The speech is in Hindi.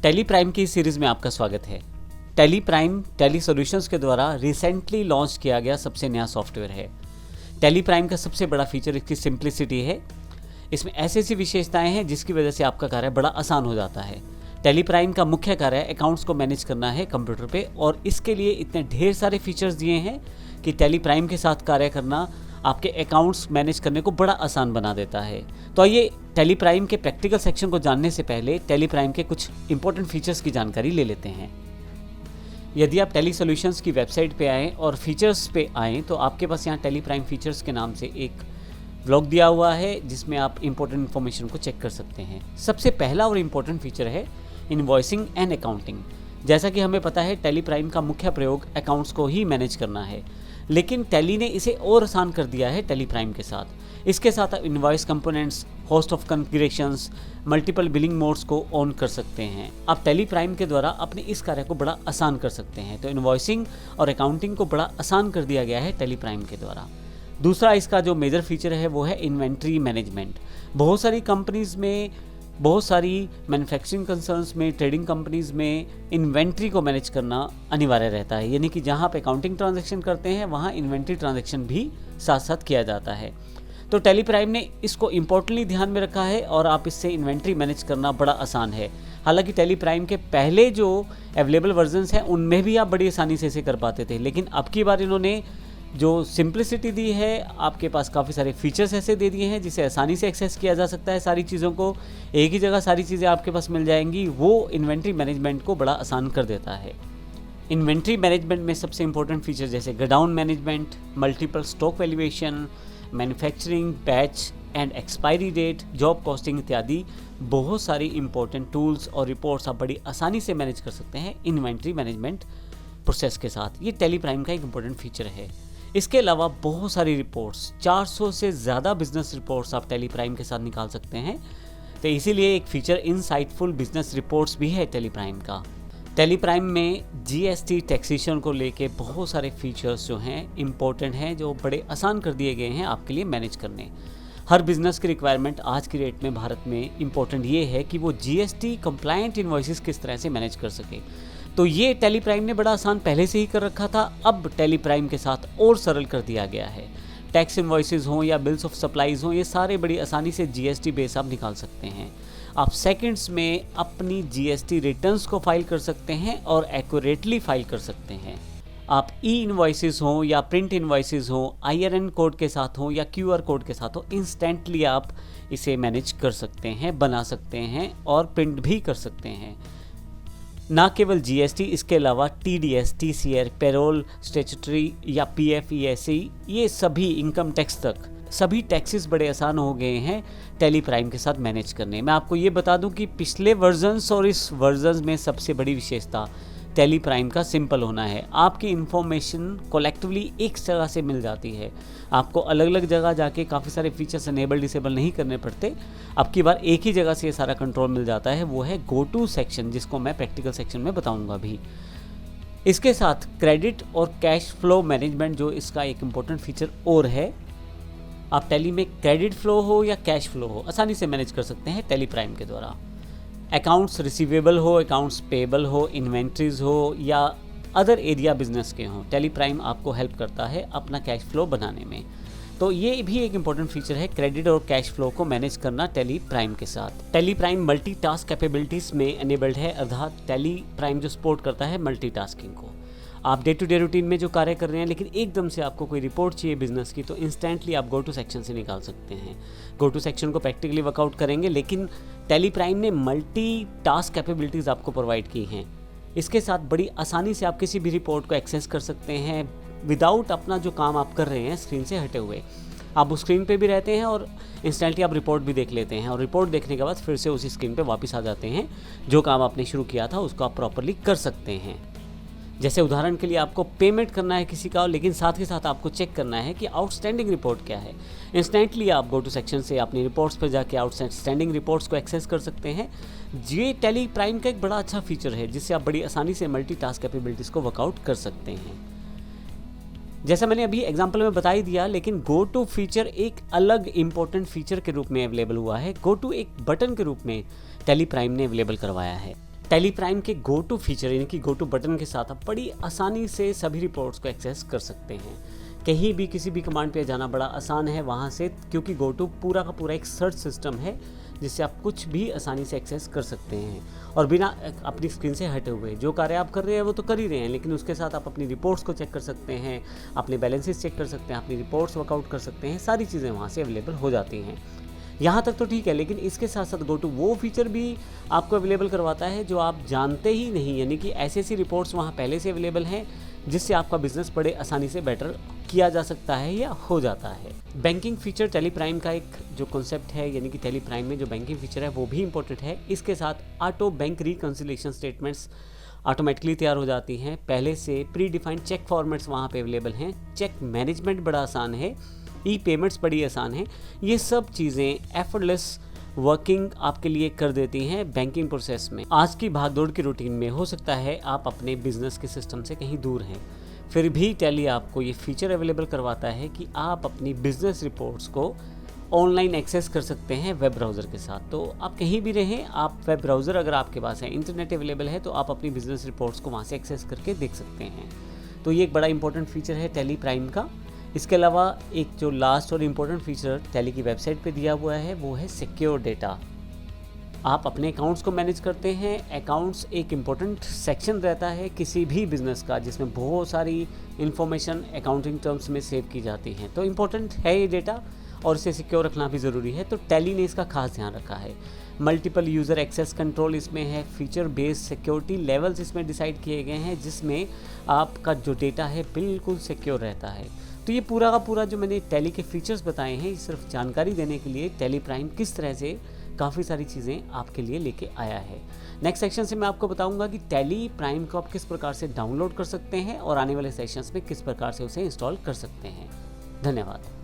टेली प्राइम की सीरीज़ में आपका स्वागत है। टेली प्राइम टेली सॉल्यूशंस के द्वारा रिसेंटली लॉन्च किया गया सबसे नया सॉफ्टवेयर है। टेली प्राइम का सबसे बड़ा फीचर इसकी सिंप्लिसिटी है। इसमें ऐसी ऐसी विशेषताएं हैं जिसकी वजह से आपका कार्य बड़ा आसान हो जाता है। टेली प्राइम का मुख्य कार्य अकाउंट्स को मैनेज करना है कंप्यूटर पे, और इसके लिए इतने ढेर सारे फीचर्स दिए हैं कि टेली प्राइम के साथ कार्य करना आपके अकाउंट्स मैनेज करने को बड़ा आसान बना देता है। तो आइए टेली प्राइम के प्रैक्टिकल सेक्शन को जानने से पहले टेली प्राइम के कुछ इंपॉर्टेंट फीचर्स की जानकारी ले लेते हैं। यदि आप टेली सॉल्यूशंस की वेबसाइट पे आएँ और फीचर्स पे आएँ तो आपके पास यहाँ टेली प्राइम फीचर्स के नाम से एक ब्लॉग दिया हुआ है जिसमें आप इंपॉर्टेंट इन्फॉर्मेशन को चेक कर सकते हैं। सबसे पहला और इम्पोर्टेंट फीचर है इनवॉइसिंग एंड अकाउंटिंग। जैसा कि हमें पता है टेली प्राइम का मुख्य प्रयोग अकाउंट्स को ही मैनेज करना है, लेकिन टेली ने इसे और आसान कर दिया है टेली प्राइम के साथ। इसके साथ आप invoice components, host of configurations, multiple billing modes को ऑन कर सकते हैं। आप टेली प्राइम के द्वारा अपने इस कार्य को बड़ा आसान कर सकते हैं। तो इनवॉइसिंग और अकाउंटिंग को बड़ा आसान कर दिया गया है टेली प्राइम के द्वारा। दूसरा इसका जो मेजर फीचर है वो है इन्वेंट्री मैनेजमेंट। बहुत सारी कंपनीज़ में, बहुत सारी मैन्युफैक्चरिंग कंसर्न्स में, ट्रेडिंग कंपनीज़ में इन्वेंट्री को मैनेज करना अनिवार्य रहता है। यानी कि जहाँ आप अकाउंटिंग ट्रांजैक्शन करते हैं वहाँ इन्वेंट्री ट्रांजैक्शन भी साथ साथ किया जाता है। तो टेली प्राइम ने इसको इम्पोर्टेंटली ध्यान में रखा है और आप इससे इन्वेंट्री मैनेज करना बड़ा आसान है। हालांकि टेली प्राइम के पहले जो अवेलेबल वर्जन्स हैं उनमें भी आप बड़ी आसानी से इसे कर पाते थे, लेकिन अब की बार इन्होंने जो सिंप्लिसिटी दी है, आपके पास काफ़ी सारे फीचर्स ऐसे दे दिए हैं जिसे आसानी से एक्सेस किया जा सकता है। सारी चीज़ों को एक ही जगह सारी चीज़ें आपके पास मिल जाएंगी। वो इन्वेंट्री मैनेजमेंट को बड़ा आसान कर देता है। इन्वेंट्री मैनेजमेंट में सबसे इंपॉर्टेंट फीचर जैसे godown management, multiple stock valuation, manufacturing, batch and expiry date, job costing इत्यादि बहुत सारी इंपॉर्टेंट टूल्स और रिपोर्ट्स आप बड़ी आसानी से मैनेज कर सकते हैं इन्वेंट्री मैनेजमेंट प्रोसेस के साथ। ये टेली प्राइम का एक इंपॉर्टेंट फीचर है। इसके अलावा बहुत सारी रिपोर्ट्स, 400 से ज़्यादा बिजनेस रिपोर्ट्स आप टेली प्राइम के साथ निकाल सकते हैं। तो इसीलिए एक फीचर इनसाइटफुल बिजनेस रिपोर्ट्स भी है टेली प्राइम का। टेली प्राइम में जीएसटी टैक्सेशन को लेके बहुत सारे फीचर्स जो हैं इम्पोर्टेंट हैं, जो बड़े आसान कर दिए गए हैं आपके लिए मैनेज करने। हर बिजनेस की रिक्वायरमेंट आज की डेट में भारत में इम्पोर्टेंट ये है कि वो जीएसटी कंप्लायंट इनवॉइसेस किस तरह से मैनेज कर सके। तो ये टेली प्राइम ने बड़ा आसान पहले से ही कर रखा था, अब टेली प्राइम के साथ और सरल कर दिया गया है। टैक्स इनवॉइसेस हों या बिल्स ऑफ सप्लाईज हों, ये सारे बड़ी आसानी से जीएसटी बेस आप निकाल सकते हैं। आप सेकंड्स में अपनी जीएसटी रिटर्न्स को फाइल कर सकते हैं और एक्यूरेटली फाइल कर सकते हैं। आप ई इनवॉइसेस हों या प्रिंट इनवॉइसेस हों, IRN कोड के साथ हों या QR कोड के साथ हो, इंस्टेंटली आप इसे मैनेज कर सकते हैं, बना सकते हैं और प्रिंट भी कर सकते हैं। ना केवल जीएसटी, इसके अलावा TDS, TCR, पेरोल, स्टैट्यूटरी या PF, ESE, ये सभी इनकम टैक्स तक सभी टैक्सेस बड़े आसान हो गए हैं टेली प्राइम के साथ मैनेज करने। मैं आपको ये बता दूं कि पिछले वर्जन्स और इस वर्जन में सबसे बड़ी विशेषता टेली प्राइम का सिंपल होना है। आपकी इन्फॉर्मेशन कलेक्टिवली एक जगह से मिल जाती है, आपको अलग अलग जगह जाके काफ़ी सारे फीचर्स इनेबल डिसेबल नहीं करने पड़ते। अब की बार एक ही जगह से ये सारा कंट्रोल मिल जाता है, वो है गो टू सेक्शन, जिसको मैं प्रैक्टिकल सेक्शन में बताऊंगा भी। इसके साथ क्रेडिट और कैश फ्लो मैनेजमेंट जो इसका एक इम्पोर्टेंट फीचर और है, आप टेली में क्रेडिट फ्लो हो या कैश फ्लो हो आसानी से मैनेज कर सकते हैं टेली प्राइम के द्वारा। अकाउंट्स रिसीवेबल हो, अकाउंट्स पेबल हो, इन्वेंट्रीज हो या अदर एरिया बिजनेस के हों, टेली प्राइम आपको हेल्प करता है अपना कैश फ्लो बनाने में। तो ये भी एक इंपॉर्टेंट फीचर है, क्रेडिट और कैश फ्लो को मैनेज करना टेली प्राइम के साथ। टेली प्राइम मल्टीटास्क कैपेबिलिटीज़ में एनेबल्ड है, अर्थात टेली प्राइम जो सपोर्ट करता है मल्टीटास्किंग को। आप डे टू डे रूटीन में जो कार्य कर रहे हैं, लेकिन एकदम से आपको कोई रिपोर्ट चाहिए बिजनेस की, तो इंस्टेंटली आप गो टू सेक्शन से निकाल सकते हैं। गो टू सेक्शन को प्रैक्टिकली वर्कआउट करेंगे, लेकिन टेली प्राइम ने मल्टी टास्क कैपेबिलिटीज़ आपको प्रोवाइड की हैं। इसके साथ बड़ी आसानी से आप किसी भी रिपोर्ट को एक्सेस कर सकते हैं विदाउट अपना जो काम आप कर रहे हैं स्क्रीन से हटे हुए। आप उस स्क्रीन पे भी रहते हैं और इंस्टेंटली आप रिपोर्ट भी देख लेते हैं, और रिपोर्ट देखने के बाद फिर से उसी स्क्रीन पे वापस आ जाते हैं। जो काम आपने शुरू किया था उसको आप प्रॉपरली कर सकते हैं। जैसे उदाहरण के लिए आपको पेमेंट करना है किसी का, लेकिन साथ ही साथ आपको चेक करना है कि आउटस्टैंडिंग रिपोर्ट क्या है। इंस्टेंटली आप गो टू सेक्शन से अपनी रिपोर्ट्स पर जाके आउटस्टैंडिंग रिपोर्ट्स को एक्सेस कर सकते हैं। ये टेली प्राइम का एक बड़ा अच्छा फीचर है जिससे आप बड़ी आसानी से मल्टीटास्क कैपेबिलिटीज़ को वर्कआउट कर सकते हैं। जैसा मैंने अभी एग्जांपल में बता ही दिया, लेकिन गो टू फीचर एक अलग इंपॉर्टेंट फीचर के रूप में अवेलेबल हुआ है। गो टू एक बटन के रूप में टेली प्राइम ने अवेलेबल करवाया है। टैली प्राइम के गो टू फीचर यानी कि गो टू बटन के साथ आप बड़ी आसानी से सभी रिपोर्ट्स को एक्सेस कर सकते हैं। कहीं भी किसी भी कमांड पे जाना बड़ा आसान है वहाँ से, क्योंकि गो टू पूरा का पूरा एक सर्च सिस्टम है जिससे आप कुछ भी आसानी से एक्सेस कर सकते हैं और बिना अपनी स्क्रीन से हटे हुए। जो कार्य आप कर रहे हैं वो तो कर ही रहे हैं, लेकिन उसके साथ आप अपनी रिपोर्ट्स को चेक कर सकते हैं, अपने बैलेंसेस चेक कर सकते हैं, अपनी रिपोर्ट्स वर्कआउट कर सकते हैं, सारी चीज़ें वहाँ से अवेलेबल हो जाती हैं। यहाँ तक तो ठीक है, लेकिन इसके साथ साथ गो टू वो फीचर भी आपको अवेलेबल करवाता है जो आप जानते ही नहीं, यानी कि ऐसी रिपोर्ट्स वहाँ पहले से अवेलेबल हैं जिससे आपका बिजनेस बड़े आसानी से बेटर किया जा सकता है या हो जाता है। बैंकिंग फीचर टैली प्राइम का एक जो कॉन्सेप्ट है, यानी कि टैली प्राइम में जो बैंकिंग फीचर है वो भी इंपॉर्टेंट है। इसके साथ auto bank reconciliation statements automatically तैयार हो जाती हैं। पहले से प्री डिफाइंड चेक फॉर्मेट्स वहाँ पे अवेलेबल हैं। चेक मैनेजमेंट बड़ा आसान है, ई पेमेंट्स बड़ी आसान है। ये सब चीज़ें एफर्टलेस वर्किंग आपके लिए कर देती हैं बैंकिंग प्रोसेस में। आज की भागदौड़ की रूटीन में हो सकता है आप अपने बिजनेस के सिस्टम से कहीं दूर हैं, फिर भी टैली आपको ये फीचर अवेलेबल करवाता है कि आप अपनी बिजनेस रिपोर्ट्स को ऑनलाइन एक्सेस कर सकते हैं वेब ब्राउज़र के साथ। तो आप कहीं भी रहें, आप वेब ब्राउज़र अगर आपके पास है, इंटरनेट अवेलेबल है, तो आप अपनी बिजनेस रिपोर्ट्स को वहाँ से एक्सेस करके देख सकते हैं। तो ये एक बड़ा इंपॉर्टेंट फीचर है टैली प्राइम का। इसके अलावा एक जो लास्ट और इम्पोर्टेंट फीचर टैली की वेबसाइट पे दिया हुआ है वो है सिक्योर डेटा। आप अपने अकाउंट्स को मैनेज करते हैं। अकाउंट्स एक इम्पोर्टेंट सेक्शन रहता है किसी भी बिज़नेस का जिसमें बहुत सारी इन्फॉर्मेशन अकाउंटिंग टर्म्स में सेव की जाती हैं। तो इम्पोर्टेंट है ये डेटा और इसे सिक्योर रखना भी ज़रूरी है। तो टैली ने इसका खास ध्यान रखा है। मल्टीपल यूज़र एक्सेस कंट्रोल इसमें है, फीचर बेस्ड सिक्योरिटी लेवल्स इसमें डिसाइड किए गए हैं जिसमें आपका जो डेटा है बिल्कुल सिक्योर रहता है। तो ये पूरा का पूरा जो मैंने टैली के फीचर्स बताए हैं, ये सिर्फ जानकारी देने के लिए टैली प्राइम किस तरह से काफ़ी सारी चीज़ें आपके लिए लेके आया है। नेक्स्ट सेक्शन से मैं आपको बताऊंगा कि टैली प्राइम को आप किस प्रकार से डाउनलोड कर सकते हैं और आने वाले सेशंस में किस प्रकार से उसे इंस्टॉल कर सकते हैं। धन्यवाद।